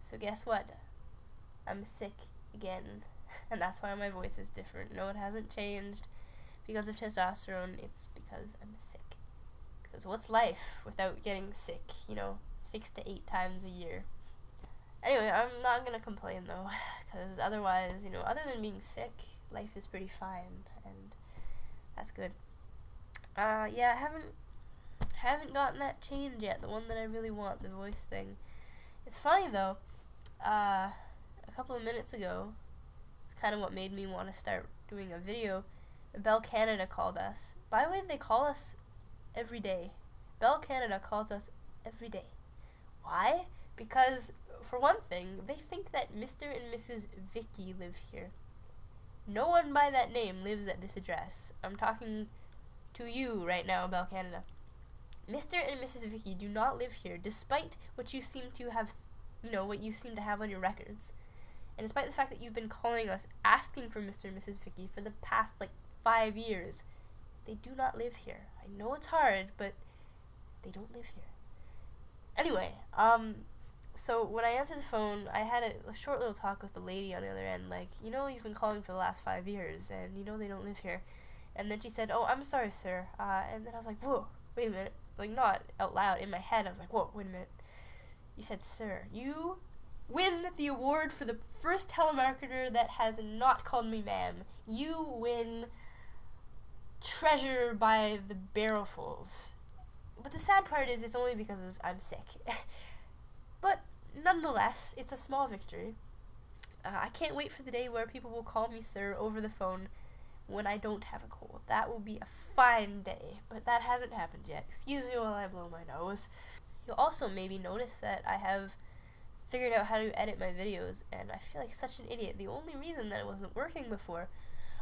So guess what? I'm sick again. And that's why my voice is different. No, it hasn't changed because of testosterone. It's because I'm sick. Because what's life without getting sick, 6 to 8 times a year? Anyway, I'm not gonna complain though, because otherwise, other than being sick, life is pretty fine, and that's good. Yeah, I haven't gotten that change yet, the one that I really want, the voice thing. It's funny though, a couple of minutes ago, it's kind of what made me want to start doing a video. Bell Canada called us. By the way, they call us every day. Bell Canada calls us every day. Why? Because, for one thing, they think that Mr. and Mrs. Vicky live here. No one by that name lives at this address. I'm talking to you right now, Bell Canada. Mr. and Mrs. Vicky do not live here, despite what you seem to have, what you seem to have on your records. And despite the fact that you've been calling us asking for Mr. and Mrs. Vicky for the past, 5 years, they do not live here. I know it's hard, but they don't live here. Anyway, so when I answered the phone, I had a short little talk with the lady on the other end, you've been calling for the last 5 years, and they don't live here. And then she said, "Oh, I'm sorry, sir." And then I was like, "Whoa, wait a minute." Not out loud, in my head, I was like, "Whoa, wait a minute." You said, "Sir, you win the award for the first telemarketer that has not called me ma'am. You win treasure by the barrelfuls." But the sad part is it's only because I'm sick. But nonetheless, it's a small victory. I can't wait for the day where people will call me sir over the phone when I don't have a cold. That will be a fine day, but that hasn't happened yet. Excuse me while I blow my nose. You'll also maybe notice that I have figured out how to edit my videos, and I feel like such an idiot. The only reason that it wasn't working before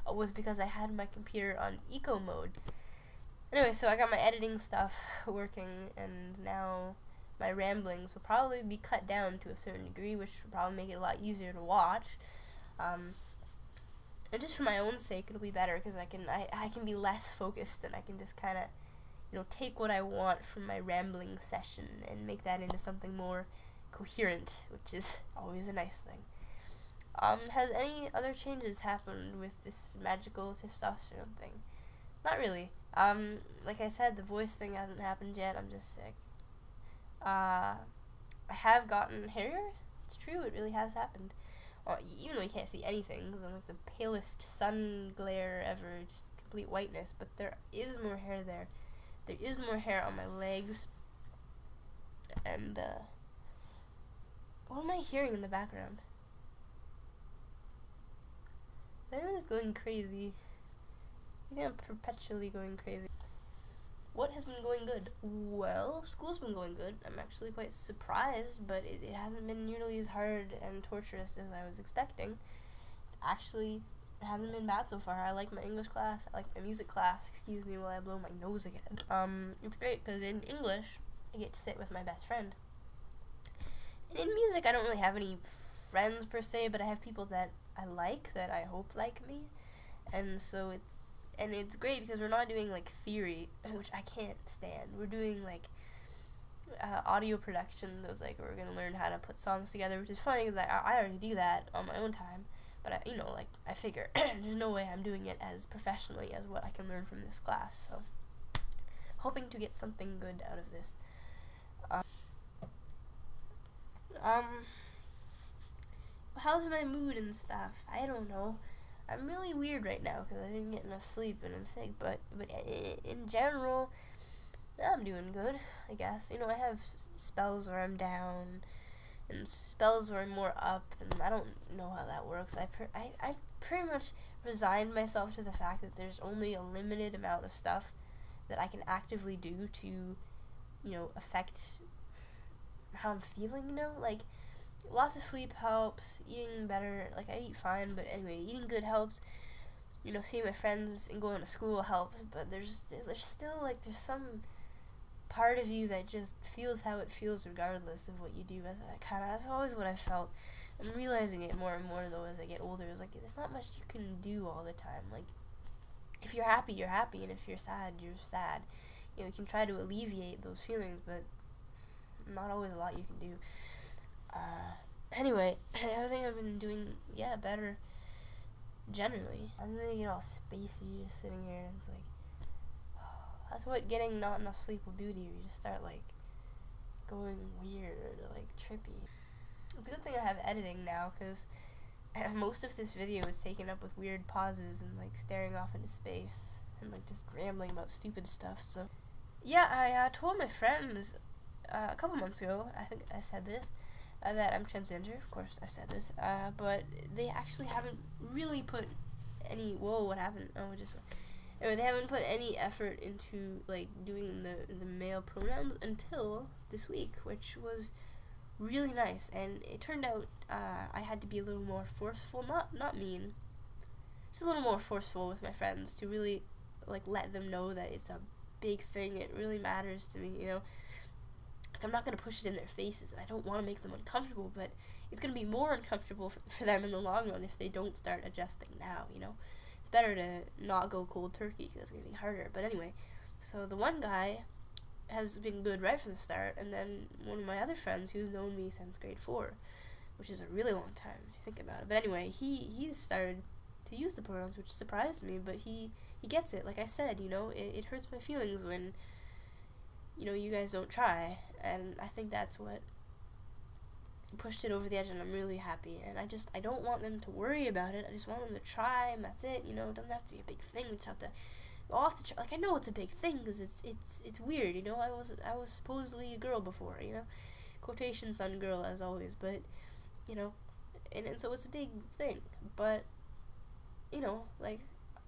was because I had my computer on eco mode. Anyway, so I got my editing stuff working, and now my ramblings will probably be cut down to a certain degree, which will probably make it a lot easier to watch. And just for my own sake, it'll be better because I can be less focused, and I can just kind of, take what I want from my rambling session and make that into something more coherent, which is always a nice thing. Has any other changes happened with this magical testosterone thing? Not really. Like I said, the voice thing hasn't happened yet. I'm just sick. I have gotten hairier. It's true, it really has happened. Even though you can't see anything, because I'm the palest sun glare ever. It's complete whiteness, but there is more hair there. There is more hair on my legs. And, what am I hearing in the background? Everyone is going crazy. I think I'm perpetually going crazy. What has been going good? Well, school's been going good. I'm actually quite surprised, but it hasn't been nearly as hard and torturous as I was expecting. It hasn't been bad so far. I like my English class. I like my music class. Excuse me while I blow my nose again. It's great because in English, I get to sit with my best friend. And in music, I don't really have any friends per se, but I have people that I like, that I hope like me. And so it's great because we're not doing theory, which I can't stand. We're doing audio production. Those we're gonna learn how to put songs together, which is funny because I already do that on my own time. But I figure there's no way I'm doing it as professionally as what I can learn from this class. So hoping to get something good out of this. How's my mood and stuff? I don't know. I'm really weird right now because I didn't get enough sleep and I'm sick, but in general, I'm doing good, I guess. I have spells where I'm down and spells where I'm more up, and I don't know how that works. I pretty much resigned myself to the fact that there's only a limited amount of stuff that I can actively do to, affect how I'm feeling, lots of sleep helps, eating better, I eat fine, but anyway, eating good helps, seeing my friends and going to school helps, but there's still, there's some part of you that just feels how it feels regardless of what you do. That's always what I felt. I'm realizing it more and more, though, as I get older. It's there's not much you can do all the time. If you're happy, you're happy, and if you're sad, you're sad. You can try to alleviate those feelings, but not always a lot you can do. Anyway, I think I've been doing, better generally. I'm gonna get all spacey just sitting here, and it's like, that's what getting not enough sleep will do to you. You just start, like, going weird or, like, trippy. It's a good thing I have editing now, because most of this video is taken up with weird pauses and, like, staring off into space and, like, just rambling about stupid stuff. So yeah, I told my friends a couple months ago, I think I said this, that I'm transgender. Of course I've said this, but they actually haven't really put any, what happened? Anyway, they haven't put any effort into, like, doing the male pronouns until this week, which was really nice. And it turned out I had to be a little more forceful, not mean, just a little more forceful with my friends to really, like, let them know that it's a big thing. It really matters to me, you know. Like, I'm not going to push it in their faces, and I don't want to make them uncomfortable, but it's going to be more uncomfortable for them in the long run if they don't start adjusting now, you know. It's better to not go cold turkey, because it's going to be harder. But anyway, so the one guy has been good right from the start, and then one of my other friends who's known me since grade 4, which is a really long time if you think about it. But anyway, he started to use the pronouns, which surprised me, but he gets it. Like I said, you know, it hurts my feelings when, you know, you guys don't try, and I think that's what pushed it over the edge, and I'm really happy. And I don't want them to worry about it. I just want them to try, and that's it. You know, it doesn't have to be a big thing. We just have to go off the like, I know it's a big thing because it's weird. You know, I was supposedly a girl before. You know, quotations on girl as always, but you know, and so it's a big thing. But you know, like,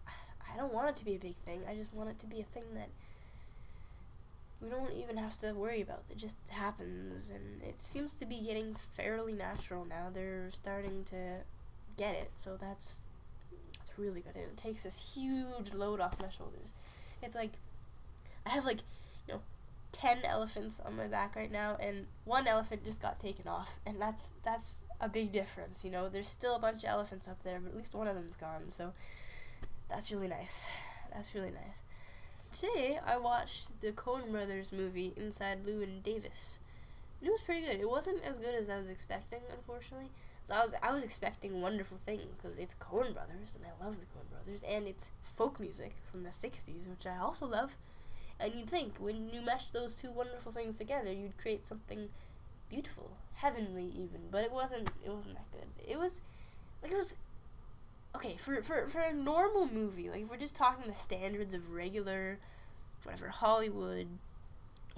I don't want it to be a big thing. I just want it to be a thing that we don't even have to worry about. It just happens, and it seems to be getting fairly natural now. They're starting to get it, so that's really good, and it takes this huge load off my shoulders. It's like, I have, like, you know, 10 elephants on my back right now, and one elephant just got taken off, and that's a big difference, you know. There's still a bunch of elephants up there, but at least one of them's gone, so that's really nice. That's really nice. Today, I watched the Coen Brothers movie, Inside Llewyn Davis. And it was pretty good. It wasn't as good as I was expecting, unfortunately. So I was expecting wonderful things, because it's Coen Brothers, and I love the Coen Brothers, and it's folk music from the 60s, which I also love. And you'd think, when you mesh those two wonderful things together, you'd create something beautiful, heavenly even, but it wasn't that good. It was okay, for a normal movie, like, if we're just talking the standards of regular, whatever, Hollywood,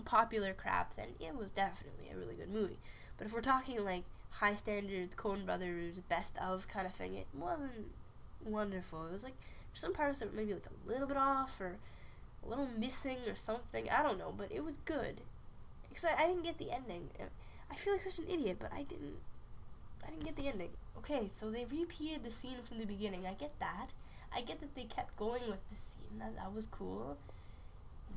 popular crap, then it was definitely a really good movie. But if we're talking, like, high standards, Coen Brothers, best of kind of thing, it wasn't wonderful. It was, like, some parts that were maybe, like, a little bit off, or a little missing, or something, I don't know, but it was good. Because I didn't get the ending. I feel like such an idiot, but I didn't get the ending. Okay, so they repeated the scene from the beginning. I get that. I get that they kept going with the scene. That was cool.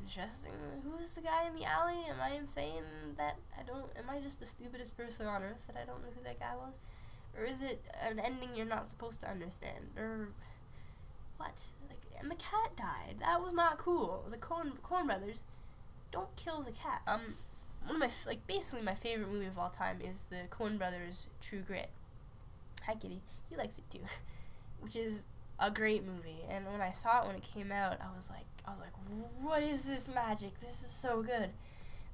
Interesting. Who is the guy in the alley? Am I insane that am I just the stupidest person on earth that I don't know who that guy was? Or is it an ending you're not supposed to understand? Or what? Like, and the cat died. That was not cool. The Coen Brothers don't kill the cat. One of my, basically my favorite movie of all time is the Coen Brothers' True Grit. Hi, Kitty. He likes it too. Which is a great movie. And when I saw it when it came out, I was like, what is this magic? This is so good.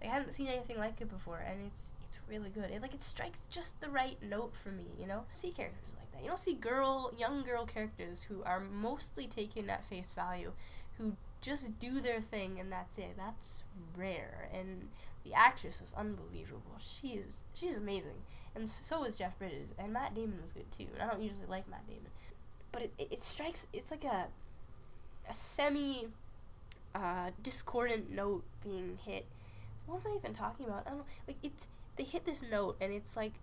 I hadn't seen anything like it before, and it's really good. It strikes just the right note for me, you know? You see characters like that. You don't see young girl characters who are mostly taken at face value, who just do their thing and that's it. That's rare. And the actress was unbelievable. She's amazing. And so is Jeff Bridges. And Matt Damon was good too. And I don't usually like Matt Damon. But it strikes, it's like a semi discordant note being hit. What am I even talking about? I don't know. Like, they hit this note and it's like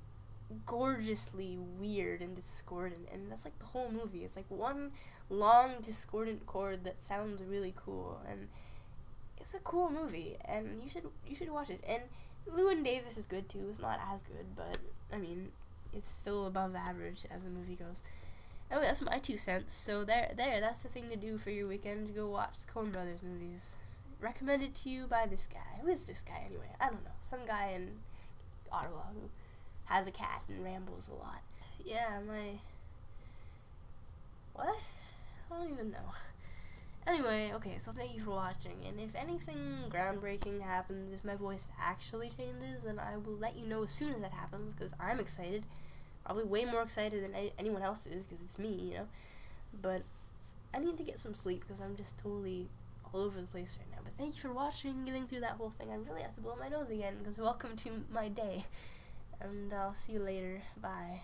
gorgeously weird and discordant, and that's like the whole movie. It's like one long discordant chord that sounds really cool, and it's a cool movie, and you should watch it. And Llewyn Davis is good too. It's not as good, but I mean, it's still above average as the movie goes. Anyway, that's my 2 cents. So that's the thing to do for your weekend, to go watch the Coen Brothers movies. Recommended to you by this guy. Who is this guy anyway? I don't know. Some guy in Ottawa who has a cat and rambles a lot. Yeah, what? I don't even know. Anyway, okay, so thank you for watching, and if anything groundbreaking happens, if my voice actually changes, then I will let you know as soon as that happens, because I'm excited. Probably way more excited than anyone else is, because it's me, But I need to get some sleep, because I'm just totally all over the place right now. But thank you for watching, getting through that whole thing. I really have to blow my nose again, because welcome to my day. And I'll see you later. Bye.